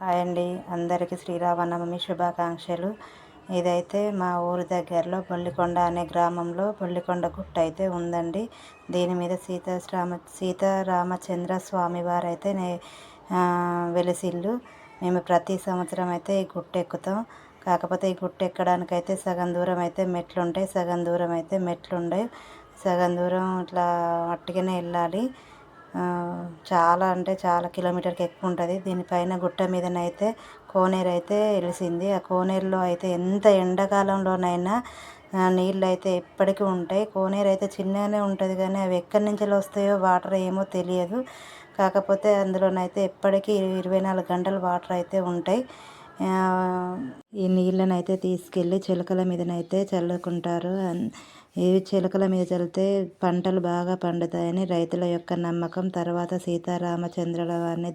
Hi అండి, అందరికీ శ్రీరామనవమి శుభాకాంక్షలు. ఇదైతే మా ఊరి దగ్గరలో బొల్లికొండ అనే గ్రామంలో బొల్లికొండ గుట్ట అయితే ఉందండి. దీని మీద సీతారామచంద్ర స్వామి వారైతే వెలిసిల్లు. మేము ప్రతి సంవత్సరం అయితే ఈ గుట్ట ఎక్కుతాం. కాకపోతే ఈ గుట్ట ఎక్కడానికైతే సగం దూరం అయితే మెట్లు ఉంటాయి, సగం దూరం అయితే మెట్లు ఉండవు. సగం దూరం ఇట్లా అట్టుగానే వెళ్ళాలి. చాలా అంటే చాలా కిలోమీటర్కి ఎక్కువ ఉంటుంది. దీనిపైన గుట్ట మీదనైతే కోనేరు అయితే వెలిసింది. ఆ కోనేరులో అయితే ఎంత ఎండాకాలంలోనైనా నీళ్ళు అయితే ఎప్పటికీ ఉంటాయి. కోనేరు అయితే చిన్నగానే ఉంటుంది కానీ అవి ఎక్కడి నుంచి వస్తాయో వాటర్ ఏమో తెలియదు. కాకపోతే అందులోనైతే ఎప్పటికీ 24 గంటలు వాటర్ అయితే ఉంటాయి. ఈ నీళ్ళని అయితే తీసుకెళ్ళి చిలకల మీదనైతే చల్లుకుంటారు. ఈ చిలకల మీద చల్లితే పంటలు బాగా పండుతాయని రైతుల యొక్క నమ్మకం. తర్వాత సీతారామచంద్రుల వారిని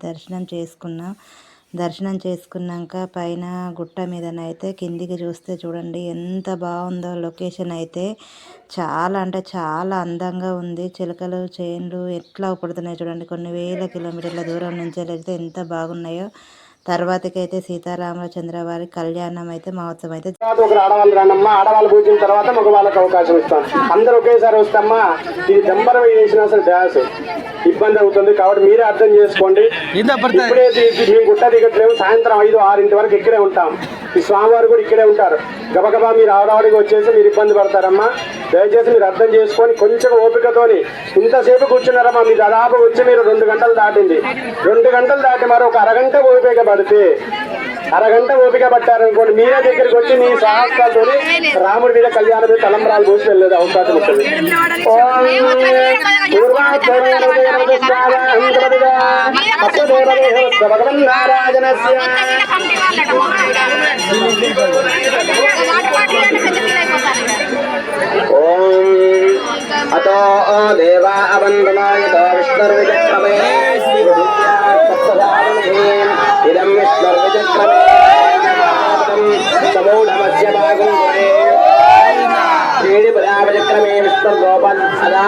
దర్శనం చేసుకున్నాక పైన గుట్ట మీదనైతే కిందికి చూస్తే చూడండి ఎంత బాగుందో. లొకేషన్ అయితే చాలా అంటే చాలా అందంగా ఉంది. చిలకలు చేన్లు ఎట్లా పడుతున్నాయి చూడండి. కొన్ని వేల కిలోమీటర్ల దూరం నుంచి వెళ్తే ఎంత బాగున్నాయో. తర్వాతకైతే సీతారామచంద్ర వారి కళ్యాణం అయితే మహోత్సవం అయితే ఆడవాళ్ళు రానమ్మా. ఆడవాళ్ళు పూజించిన తర్వాత మగవాళ్ళకి అవకాశం ఇస్తాం. అందరూ ఒకేసారి వస్తామ్మా. ఇది జంబరం చేసిన అసలు డ్యాన్స్ ఇబ్బంది అవుతుంది కాబట్టి మీరే అర్థం చేసుకోండి. ఇప్పుడే మేము గుట్ట దిగట్లేము. సాయంత్రం 5-6 వరకు ఇక్కడే ఉంటాం. ఈ స్వామివారు కూడా ఇక్కడే ఉంటారు. గబగబా మీరు ఆడవాడికి వచ్చేసి మీరు ఇబ్బంది పడతారమ్మా. దయచేసి మీరు అర్థం చేసుకొని కొంచెం ఓపికతోని ఇంతసేపు కూర్చున్నారమ్మా. మీ దాదాపు వచ్చి మీరు 2 గంటలు దాటింది. 2 గంటలు దాటి మరి ఒక అరగంట ఓపిక పడితే ఓపిక పట్టారనుకోండి, మీరే దగ్గరికి వచ్చి మీ సహస్రాలతో రాముడి మీద కళ్యాణం మీద తలంబరాలు పోసి వెళ్ళేది అవకాశం ఉంటుంది. అతో దేవా అవందనాయతో విష్ణుర్విచక్రమే ఇదం విష్ణుర్విచక్రమే సమూఢమస్య భాగం శ్రీడి పదావచక్రమే విష్ణుర్గోపన్ సదా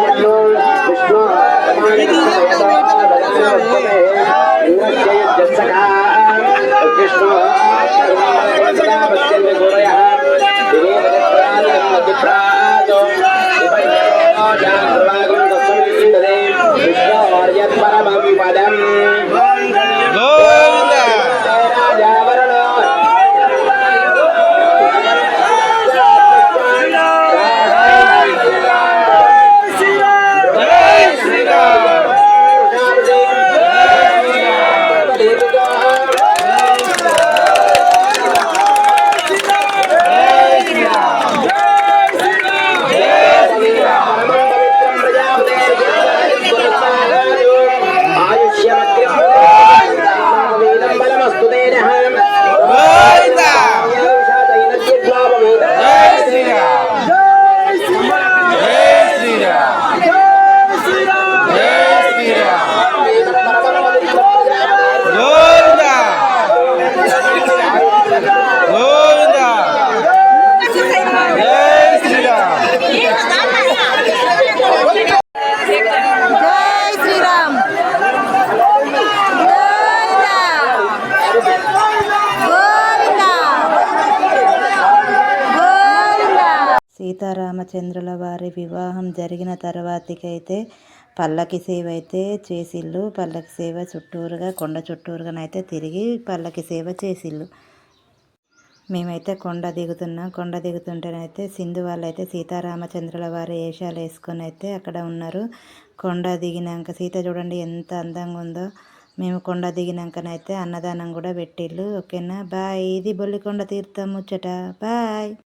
విష్ణు విష్ణు సీతారామచంద్రుల వారి వివాహం జరిగిన తర్వాతకైతే పల్లకి సేవ అయితే చేసిళ్ళు. పల్లకి సేవ చుట్టూరుగా కొండ చుట్టూరుగానైతే తిరిగి పల్లకి సేవ చేసిళ్ళు. మేమైతే కొండ దిగుతున్నాం. కొండ దిగుతుంటేనైతే సింధు వాళ్ళైతే సీతారామచంద్రుల వారి వేషాలు వేసుకొని అయితే అక్కడ ఉన్నారు. కొండ దిగినాక సీత చూడండి ఎంత అందంగా ఉందో. మేము కొండ దిగినాకనైతే అన్నదానం కూడా పెట్టిళ్ళు. ఓకేనా, బాయ్. ఇది బొల్లికొండ తీర్థం ముచ్చట. బాయ్.